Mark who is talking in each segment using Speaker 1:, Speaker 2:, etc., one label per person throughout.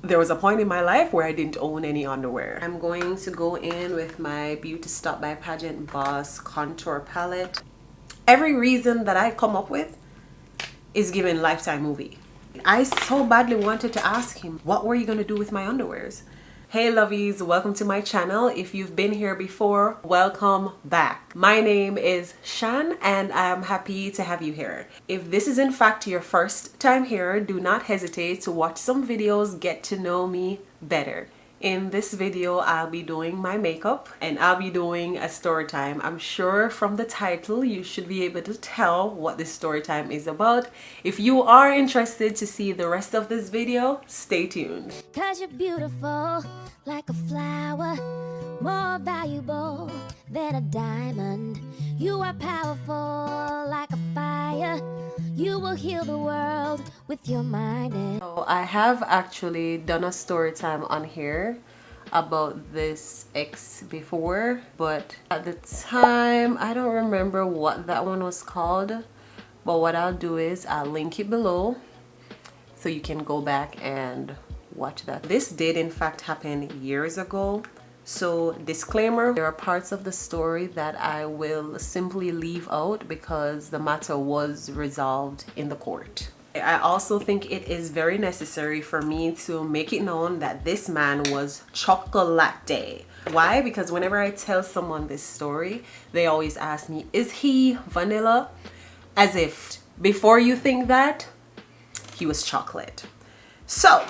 Speaker 1: there was a point in my life where I didn't own any underwear. I'm going to go in with my Beauty Stop by Pageant Boss contour palette. Every reason that I come up with is given Lifetime movie. I so badly wanted to ask him, what were you gonna do with my underwears? Hey lovies, welcome to my channel. If you've been here before, welcome back. My name is Shan and I'm happy to have you here. If this is in fact your first time here, do not hesitate to watch some videos, get to know me better. In this video, I'll be doing my makeup and I'll be doing a story time. I'm sure from the title, you should be able to tell what this story time is about. If you are interested to see the rest of this video, stay tuned.
Speaker 2: 'Cause you're beautiful like a flower, more valuable than a diamond. You are powerful like a fire. You will heal the world with your mind.
Speaker 1: So I have actually done a story time on here about this ex before, but at the time I don't remember what that one was called. But what I'll do is I'll link it below so you can go back and watch that. This did in fact happen years ago. So disclaimer, there are parts of the story that I will simply leave out because the matter was resolved in the court. I also think it is very necessary for me to make it known that this man was chocolate. Why? Because whenever I tell someone this story, they always ask me, is he vanilla? As if before you think that, he was chocolate. So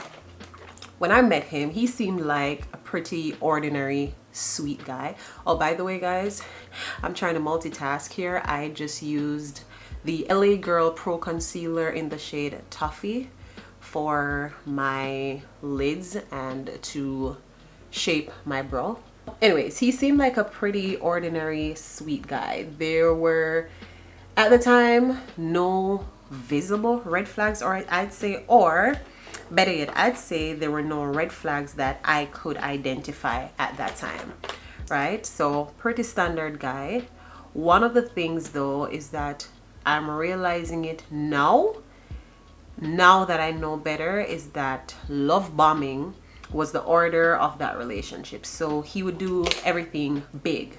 Speaker 1: when I met him, he seemed like a pretty ordinary, sweet guy. Oh, by the way, guys, I'm trying to multitask here. I just used the LA Girl Pro Concealer in the shade Toffee for my lids and to shape my brow. Anyways, he seemed like a pretty ordinary, sweet guy. There were, at the time, no visible red flags, or I'd say, or better yet, I'd say there were no red flags that I could identify at that time, right? So pretty standard guy. One of the things though is that I'm realizing it now that I know better, is that love bombing was the order of that relationship. So he would do everything big.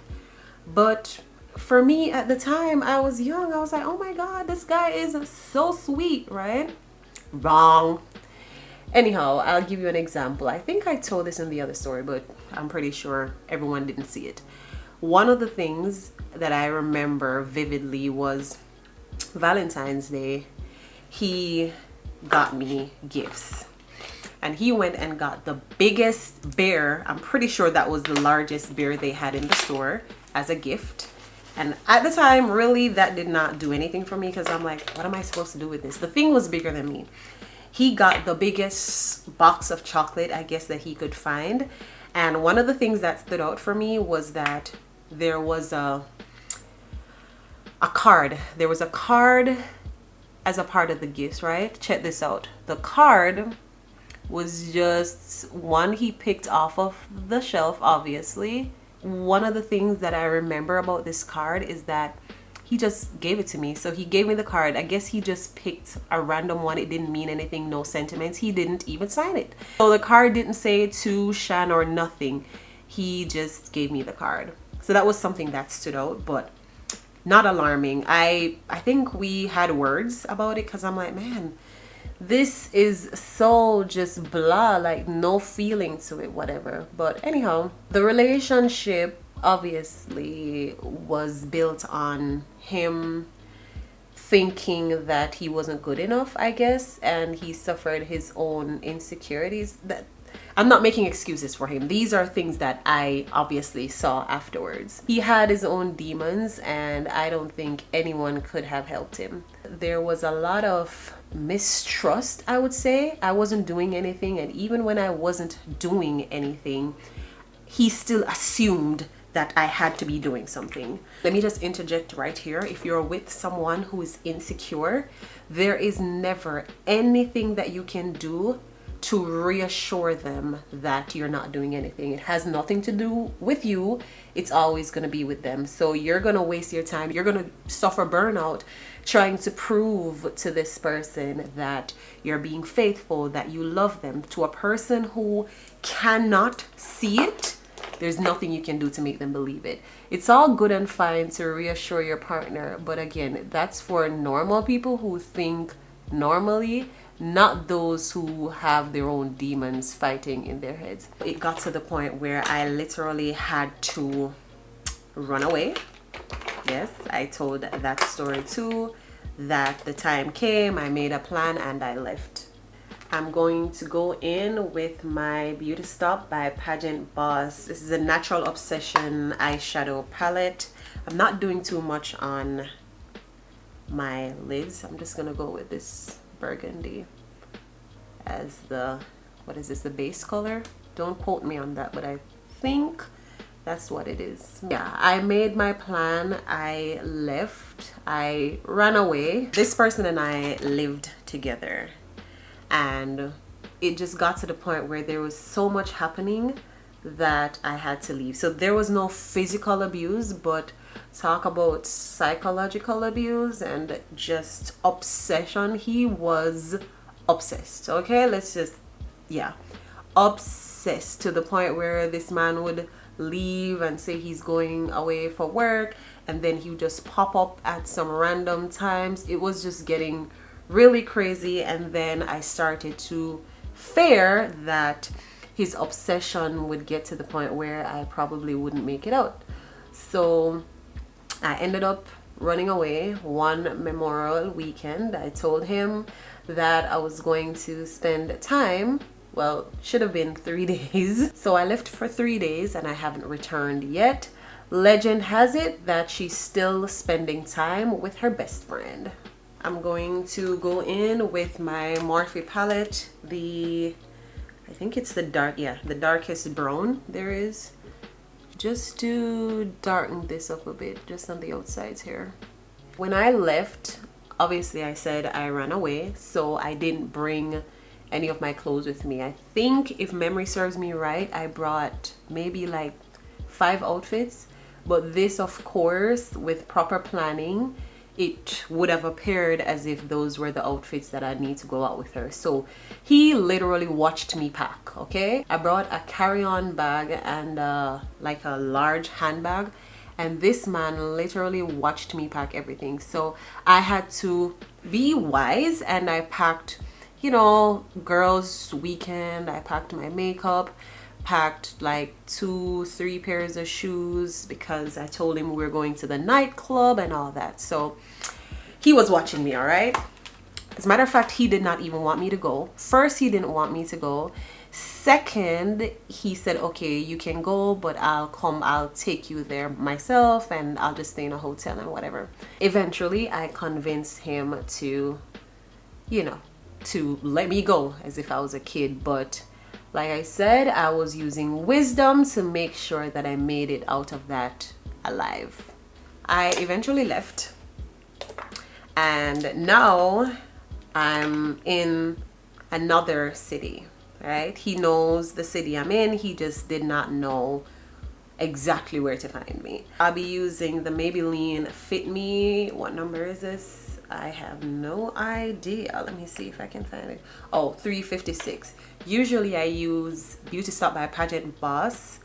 Speaker 1: But for me at the time, I was young. I was like, oh my God, this guy is so sweet, right? Wrong. Anyhow, I'll give you an example. I think I told this in the other story, but I'm pretty sure everyone didn't see it. One of the things that I remember vividly was Valentine's Day. He got me gifts. And he went and got the biggest bear. I'm pretty sure that was the largest bear they had in the store as a gift. And at the time, really, that did not do anything for me because I'm like, what am I supposed to do with this? The thing was bigger than me. He got the biggest box of chocolate, I guess, that he could find. And one of the things that stood out for me was that there was a card. There was a card as a part of the gifts, right? Check this out. The card was just one he picked off of the shelf, obviously. One of the things that I remember about this card is that he just gave it to me. So he gave me the card. I guess he just picked a random one. It didn't mean anything, no sentiments. He didn't even sign it. So the card didn't say to Shan or nothing. He just gave me the card. So that was something that stood out, but not alarming. I think we had words about it because I'm like, man, this is so just blah, like no feeling to it, whatever. But anyhow, the relationship obviously was built on him thinking that he wasn't good enough, I guess, and he suffered his own insecurities. That I'm not making excuses for him. These are things that I obviously saw afterwards. He had his own demons and I don't think anyone could have helped him. There was a lot of mistrust, I would say. I wasn't doing anything, and even when I wasn't doing anything, he still assumed that I had to be doing something. Let me just interject right here. If you're with someone who is insecure, there is never anything that you can do to reassure them that you're not doing anything. It has nothing to do with you. It's always going to be with them. So you're going to waste your time. You're going to suffer burnout trying to prove to this person that you're being faithful, that you love them. To a person who cannot see it, there's nothing you can do to make them believe it. It's all good and fine to reassure your partner, but again, that's for normal people who think normally, not those who have their own demons fighting in their heads. It got to the point where I literally had to run away. Yes, I told that story too, that the time came, I made a plan and I left. I'm going to go in with my Beauty Stop by Pageant Boss. This is a Natural Obsession eyeshadow palette. I'm not doing too much on my lids. I'm just gonna go with this burgundy as the, what is this, the base color? Don't quote me on that, but I think that's what it is. Yeah, I made my plan. I left. I ran away. This person and I lived together, and it just got to the point where there was so much happening that I had to leave. So there was no physical abuse, but talk about psychological abuse and just obsession. He was obsessed. Okay, let's just, yeah, obsessed to the point where this man would leave and say he's going away for work, and then he would just pop up at some random times. It was just getting really crazy, and then I started to fear that his obsession would get to the point where I probably wouldn't make it out. So I ended up running away one Memorial weekend. I told him that I was going to spend time, well, should have been 3 days. So I left for 3 days and I haven't returned yet. Legend has it that she's still spending time with her best friend. I'm going to go in with my Morphe palette, I think it's the the darkest brown there is, just to darken this up a bit, just on the outsides here. When I left, obviously I said I ran away, so I didn't bring any of my clothes with me. I think, if memory serves me right, I brought maybe like 5 outfits, but this, of course, with proper planning, it would have appeared as if those were the outfits that I need to go out with her. So he literally watched me pack. Okay, I brought a carry-on bag and like a large handbag, and this man literally watched me pack everything. So I had to be wise, and I packed, you know, girls weekend. I packed my makeup, packed like 2-3 pairs of shoes, because I told him we were going to the nightclub and all that. So he was watching me, all right? As a matter of fact, he did not even want me to go. First, he didn't want me to go. Second, he said, okay, you can go, but I'll take you there myself, and I'll just stay in a hotel and whatever. Eventually, I convinced him to, you know, to let me go, as if I was a kid. But like I said, I was using wisdom to make sure that I made it out of that alive. I eventually left, and now I'm in another city, right? He knows the city I'm in. He just did not know exactly where to find me. I'll be using the Maybelline Fit Me. What number is this? I have no idea. Let me see if I can find it. Oh, 356. Usually I use Beauty Stop by Pageant Boss.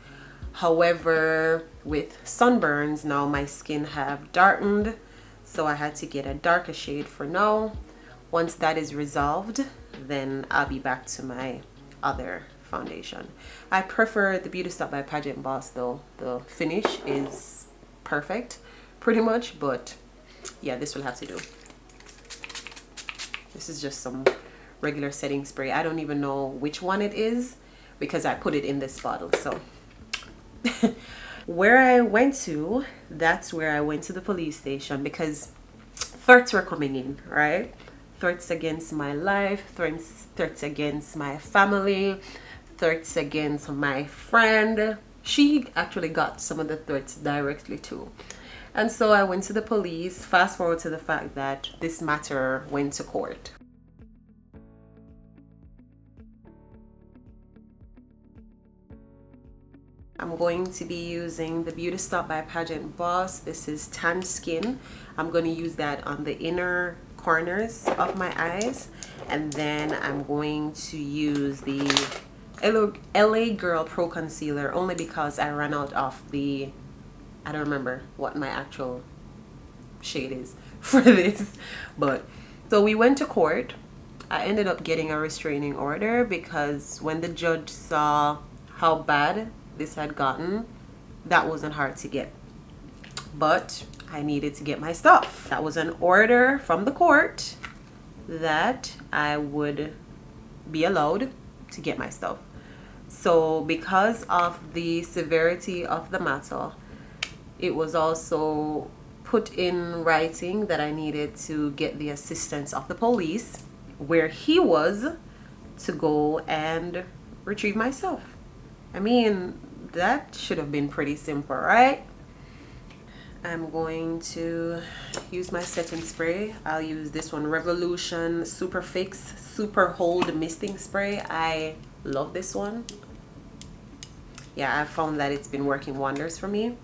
Speaker 1: However, with sunburns now, my skin have darkened, so I had to get a darker shade for now. Once that is resolved, then I'll be back to my other foundation. I prefer the Beauty Stop by Pageant Boss though. The finish is perfect pretty much, but yeah, this will have to do. This is just some regular setting spray. I don't even know which one it is because I put it in this bottle. So where I went to, that's where I went to the police station, because threats were coming in, right? Threats against my life, threats against my family, threats against my friend. She actually got some of the threats directly too. And so I went to the police. Fast forward to the fact that this matter went to court. I'm going to be using the Beauty Stop by Pageant Boss. This is Tan Skin. I'm going to use that on the inner corners of my eyes. And then I'm going to use the LA Girl Pro Concealer only because I ran out of the, I don't remember what my actual shade is for this. But so we went to court. I ended up getting a restraining order because when the judge saw how bad this had gotten, that wasn't hard to get, but I needed to get my stuff. That was an order from the court that I would be allowed to get my stuff. So because of the severity of the matter, it was also put in writing that I needed to get the assistance of the police where he was to go and retrieve my stuff. I mean, that should have been pretty simple, right? I'm going to use my setting spray. I'll use this one, Revolution Super Fix Super Hold Misting Spray. I love this one. Yeah, I found that it's been working wonders for me.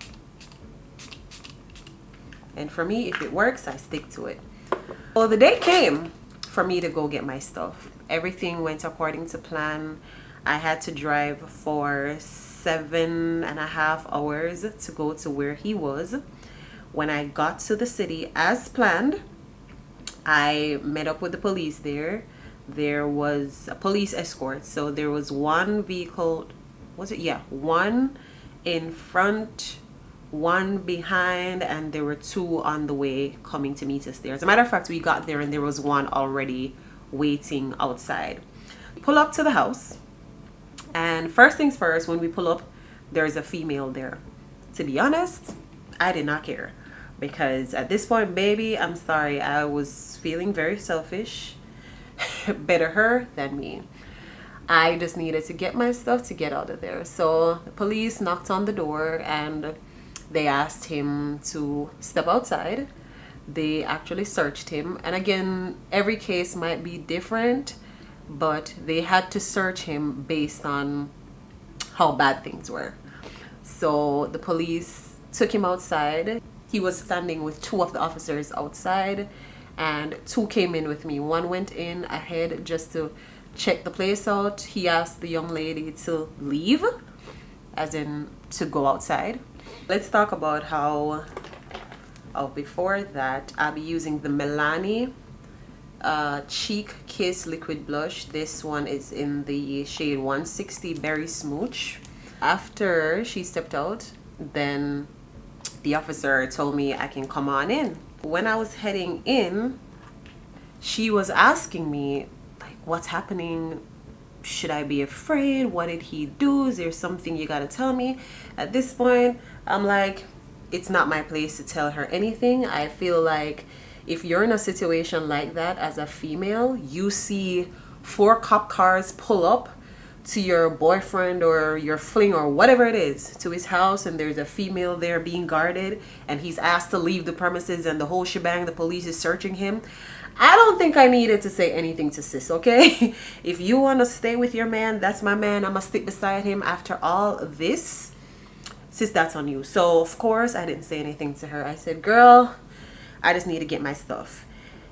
Speaker 1: And for me, if it works, I stick to it. Well, the day came for me to go get my stuff. Everything went according to plan. I had to drive for 7.5 hours to go to where he was. When I got to the city as planned, I met up with the police there. There was a police escort. So there was one vehicle, was it? Yeah, one in front, one behind, and there were two on the way coming to meet us there. As a matter of fact, we got there and there was one already waiting outside. Pull up to the house. And first things first, when we pull up, there's a female there. To be honest, I did not care. Because at this point, baby, I'm sorry, I was feeling very selfish. Better her than me. I just needed to get my stuff to get out of there. So the police knocked on the door and they asked him to step outside. They actually searched him. And again, every case might be different, but they had to search him based on how bad things were. So the police took him outside. He was standing with two of the officers outside, and two came in with me. One went in ahead just to check the place out. He asked the young lady to leave, as in to go outside. Let's talk about how, before that, I'll be using the Milani Cheek Kiss Liquid Blush. This one is in the shade 160 Berry Smooch. After she stepped out, then the officer told me I can come on in. When I was heading in, she was asking me, like, what's happening? Should I be afraid? What did he do? Is there something you gotta tell me? At this point, I'm like, it's not my place to tell her anything. I feel like if you're in a situation like that as a female, you see 4 cop cars pull up to your boyfriend or your fling or whatever it is to his house, and there's a female there being guarded, and he's asked to leave the premises and the whole shebang, the police is searching him. I don't think I needed to say anything to sis, okay? If you want to stay with your man, that's my man. I'm gonna stick beside him after all this. Sis, that's on you. So of course I didn't say anything to her. I said, girl, I just need to get my stuff.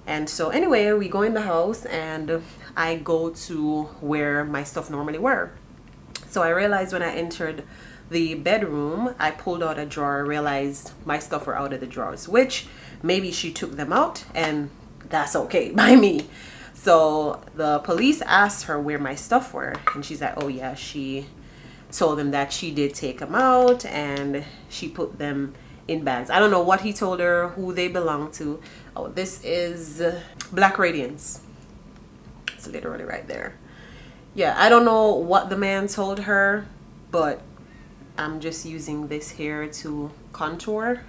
Speaker 1: And so anyway, we go in the house and I go to where my stuff normally were. So I realized when I entered the bedroom, I pulled out a drawer, realized my stuff were out of the drawers, which maybe she took them out, and that's okay by me. So the police asked her where my stuff were, and she's like, oh yeah, she told them that she did take them out and she put them in bags. I don't know what he told her, who they belong to. Oh, this is Black Radiance. It's literally right there. Yeah, I don't know what the man told her, but I'm just using this here to contour.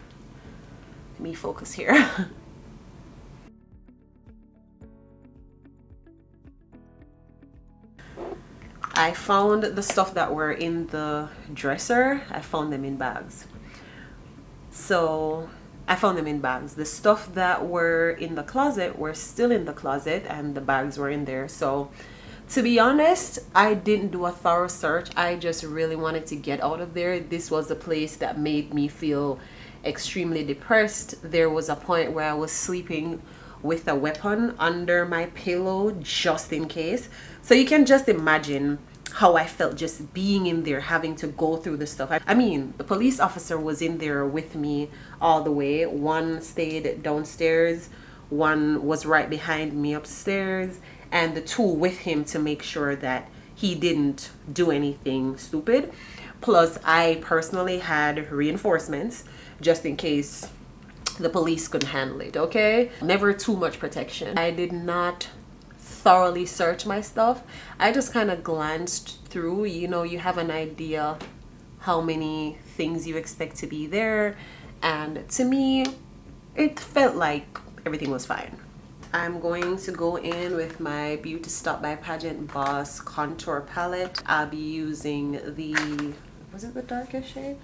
Speaker 1: Let me focus here. I found the stuff that were in the dresser. I found them in bags. So I found them in bags. The stuff that were in the closet were still in the closet and the bags were in there. So To be honest, I didn't do a thorough search. I just really wanted to get out of there. This was a place that made me feel extremely depressed. There was a point where I was sleeping with a weapon under my pillow just in case. So you can just imagine how I felt just being in there, having to go through the stuff. I mean, the police officer was in there with me all the way. One stayed downstairs, one was right behind me upstairs, and the two with him to make sure that he didn't do anything stupid. Plus, I personally had reinforcements just in case the police couldn't handle it, okay? Never too much protection. I did not thoroughly search my stuff. I just kind of glanced through, you know, you have an idea how many things you expect to be there, and to me it felt like everything was fine. I'm going to go in with my Beauty Stop by Pageant Boss contour palette. I'll be using the, was it the darkest shade?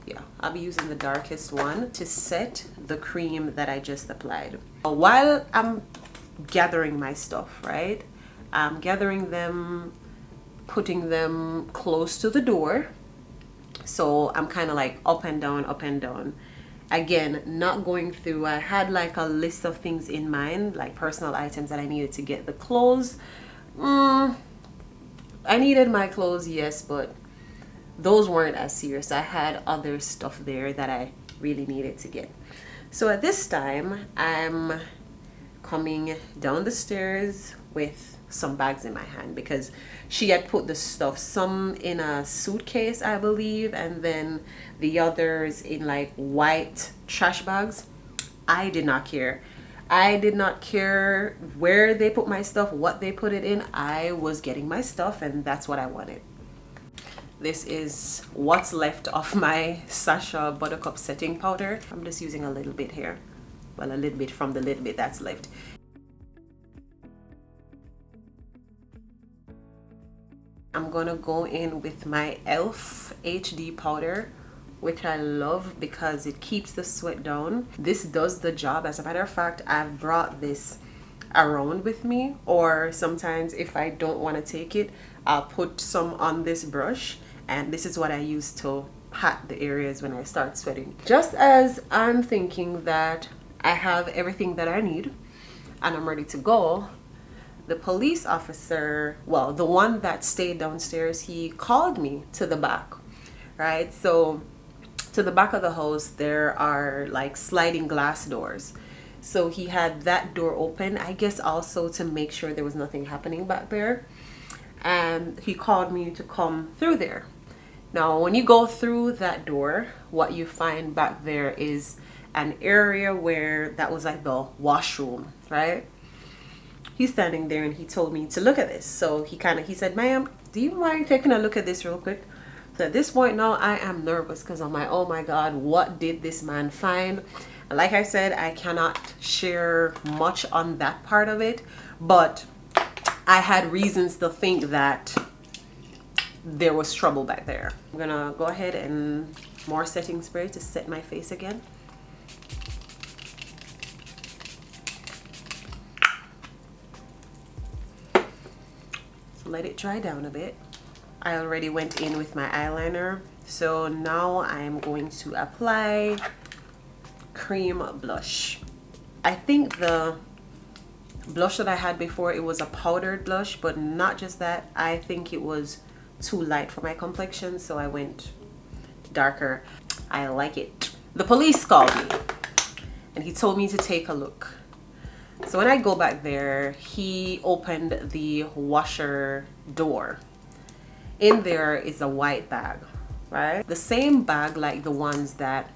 Speaker 1: Yeah, I'll be using the darkest one to set the cream that I just applied. While I'm gathering my stuff, right, I'm gathering them, putting them close to the door, so I'm kind of like up and down. Again, not going through, I had like a list of things in mind, like personal items that I needed to get. The clothes, I needed my clothes, yes, but those weren't as serious. I had other stuff there that I really needed to get. So at this time, I'm coming down the stairs with some bags in my hand, because she had put the stuff, some in a suitcase I believe, and then the others in like white trash bags. I did not care. I did not care where they put my stuff, what they put it in. I was getting my stuff, and that's what I wanted. This is what's left of my Sasha Buttercup setting powder. I'm just using a little bit here. Well, a little bit from the little bit that's left. I'm gonna go in with my e.l.f. HD powder, which I love because it keeps the sweat down. This does the job. As a matter of fact, I've brought this around with me, or sometimes if I don't want to take it, I'll put some on this brush, and this is what I use to pat the areas when I start sweating. Just as I'm thinking that I have everything that I need and I'm ready to go, the police officer, well, the one that stayed downstairs, he called me to the back, right? So to the back of the house, there are like sliding glass doors. So he had that door open, I guess also to make sure there was nothing happening back there. And he called me to come through there. Now, when you go through that door, what you find back there is an area where that was like the washroom, right? He's standing there and he told me to look at this. So he said, ma'am, do you mind taking a look at this real quick? So at this point now, I am nervous because I'm like, oh my God, what did this man find? And like I said, I cannot share much on that part of it, but I had reasons to think that there was trouble back there. I'm gonna go ahead and more setting spray to set my face again. Let it dry down a bit. I already went in with my eyeliner, so now I'm going to apply cream blush. I think the blush that I had before, it was a powdered blush, but not just that, I think it was too light for my complexion, so I went darker. I like it. The police called me and he told me to take a look. So when I go back there, he opened the washer door. In there is a white bag, right? The same bag like the ones that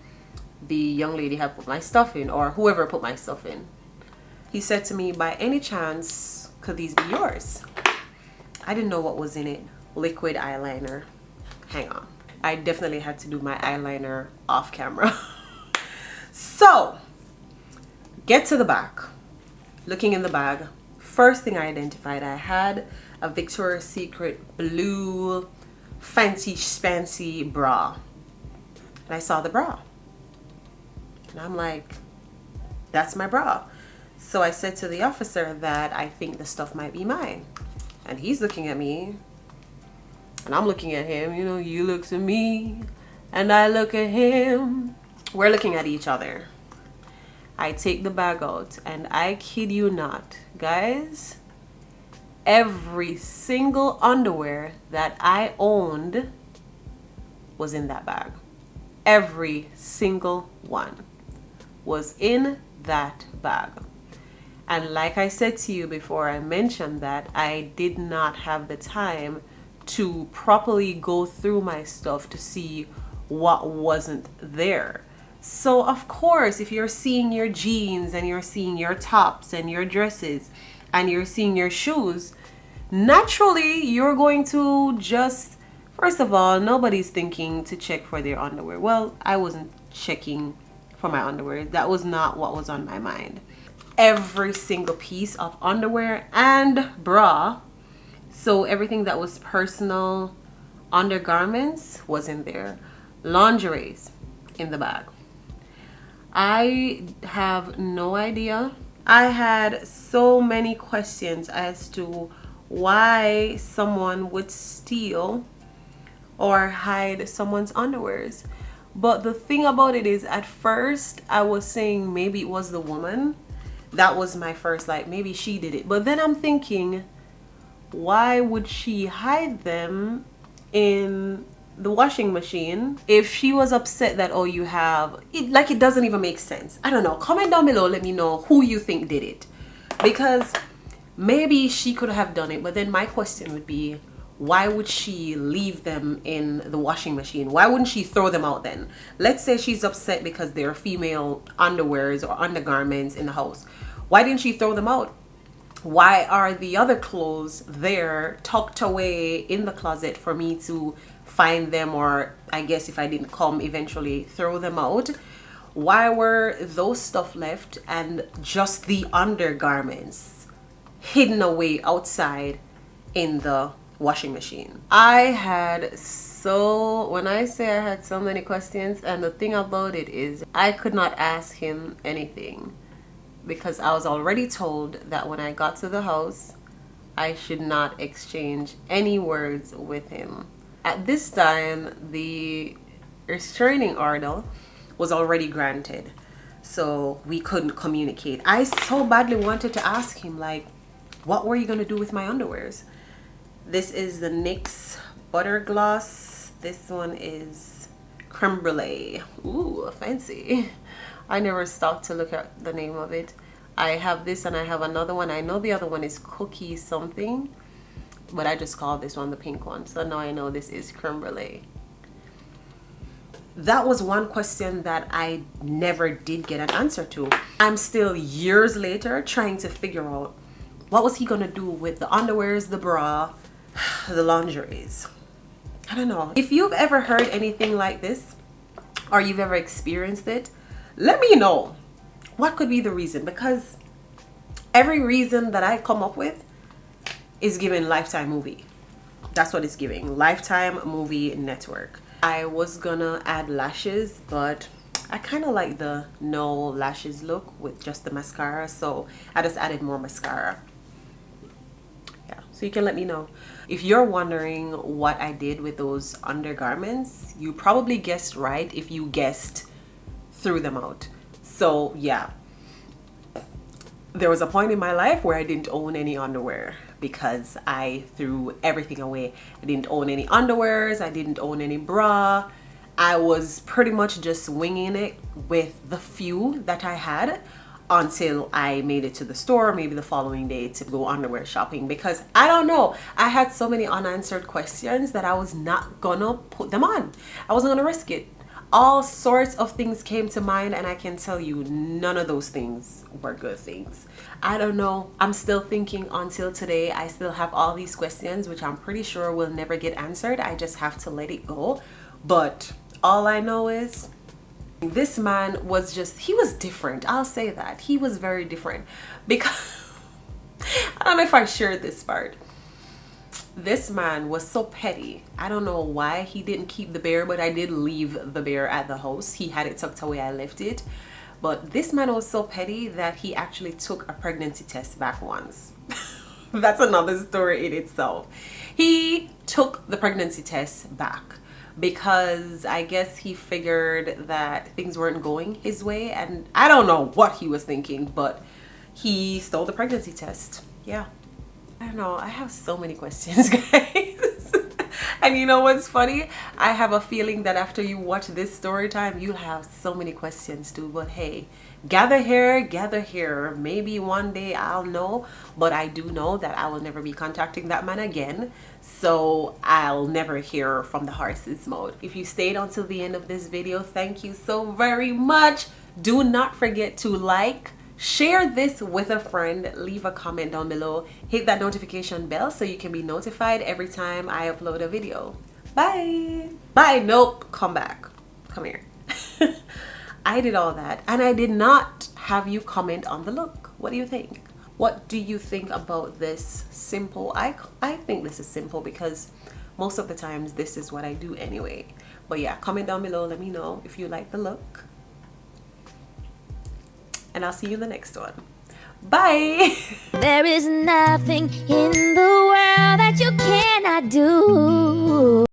Speaker 1: the young lady had put my stuff in, or whoever put my stuff in. He said to me, by any chance, could these be yours? I didn't know what was in it. Liquid eyeliner. Hang on. I definitely had to do my eyeliner off camera. So, get to the back. Looking in the bag, first thing I identified, I had a Victoria's Secret blue fancy bra. And I saw the bra. And I'm like, that's my bra. So I said to the officer that I think the stuff might be mine. And he's looking at me and I'm looking at him. You know, you look at me and I look at him. We're looking at each other. I take the bag out and I kid you not, guys, every single underwear that I owned was in that bag. Every single one was in that bag. And like I said to you before, I mentioned that I did not have the time to properly go through my stuff to see what wasn't there. So of course, if you're seeing your jeans and you're seeing your tops and your dresses and you're seeing your shoes, naturally you're going to just, first of all, nobody's thinking to check for their underwear. Well, I wasn't checking for my underwear. That was not what was on my mind. Every single piece of underwear and bra, so everything that was personal undergarments was in there. Lingeries in the bag. I have no idea. I had so many questions as to why someone would steal or hide someone's underwears. But the thing about it is, at first I was saying maybe it was the woman. That was my first, like, maybe she did it. But then I'm thinking, why would she hide them in the washing machine if she was upset that, oh, you have it? Like, it doesn't even make sense. I don't know. Comment down below, let me know who you think did it, because maybe she could have done it. But then my question would be, why would she leave them in the washing machine? Why wouldn't she throw them out then? Let's say she's upset because there are female underwears or undergarments in the house. Why didn't she throw them out? Why are the other clothes there tucked away in the closet for me to find them, or I guess if I didn't come eventually throw them out? Why were those stuff left and just the undergarments hidden away outside in the washing machine? I had when I say I had so many questions, and the thing about it is I could not ask him anything because I was already told that when I got to the house I should not exchange any words with him. At this time, the restraining order was already granted, so we couldn't communicate. I so badly wanted to ask him, like, what were you gonna do with my underwears? This is the NYX Butter Gloss. This one is Creme Brulee. Ooh, fancy. I never stopped to look at the name of it. I have this and I have another one. I know the other one is Cookie something, but I just call this one the pink one. So now I know this is Creme Brulee. That was one question that I never did get an answer to. I'm still years later trying to figure out what was he gonna do with the underwears, the bra, the lingeries. I don't know. If you've ever heard anything like this or you've ever experienced it, let me know what could be the reason, because every reason that I come up with is giving Lifetime movie. That's what it's giving. Lifetime movie network. I was gonna add lashes, but I kind of like the no lashes look with just the mascara, so I just added more mascara. Yeah, so you can let me know. If you're wondering what I did with those undergarments, you probably guessed right if you guessed threw them out. So yeah, there was a point in my life where I didn't own any underwear because I threw everything away. I didn't own any underwears, I didn't own any bra. I was pretty much just winging it with the few that I had until I made it to the store, maybe the following day, to go underwear shopping, because I don't know, I had so many unanswered questions that I was not gonna put them on. I wasn't gonna risk it. All sorts of things came to mind, and I can tell you none of those things were good things. I don't know. I'm still thinking until today. I still have all these questions, which I'm pretty sure will never get answered. I just have to let it go. But all I know is this man was just, he was different. I'll say that. He was very different, because I don't know if I shared this part. This man was so petty. I don't know why he didn't keep the bear, but I did leave the bear at the house. He had it tucked away. I left it. But this man was so petty that he actually took a pregnancy test back once. That's another story in itself. He took the pregnancy test back because I guess he figured that things weren't going his way, and I don't know what he was thinking, but he stole the pregnancy test. Yeah. I don't know. I have so many questions, guys. And you know what's funny? I have a feeling that after you watch this story time, you'll have so many questions too. But hey, gather here, gather here. Maybe one day I'll know, but I do know that I will never be contacting that man again. So I'll never hear from the horse's mouth. If you stayed until the end of this video, thank you so very much. Do not forget to like, share this with a friend, leave a comment down below, hit that notification bell so you can be notified every time I upload a video. Bye. Bye. Nope. Come back. Come here. I did all that and I did not have you comment on the look. What do you think? What do you think about this simple? I think this is simple because most of the times this is what I do anyway. But yeah, comment down below. Let me know if you like the look. And I'll see you in the next one. Bye.
Speaker 2: There is nothing in the world that you cannot do.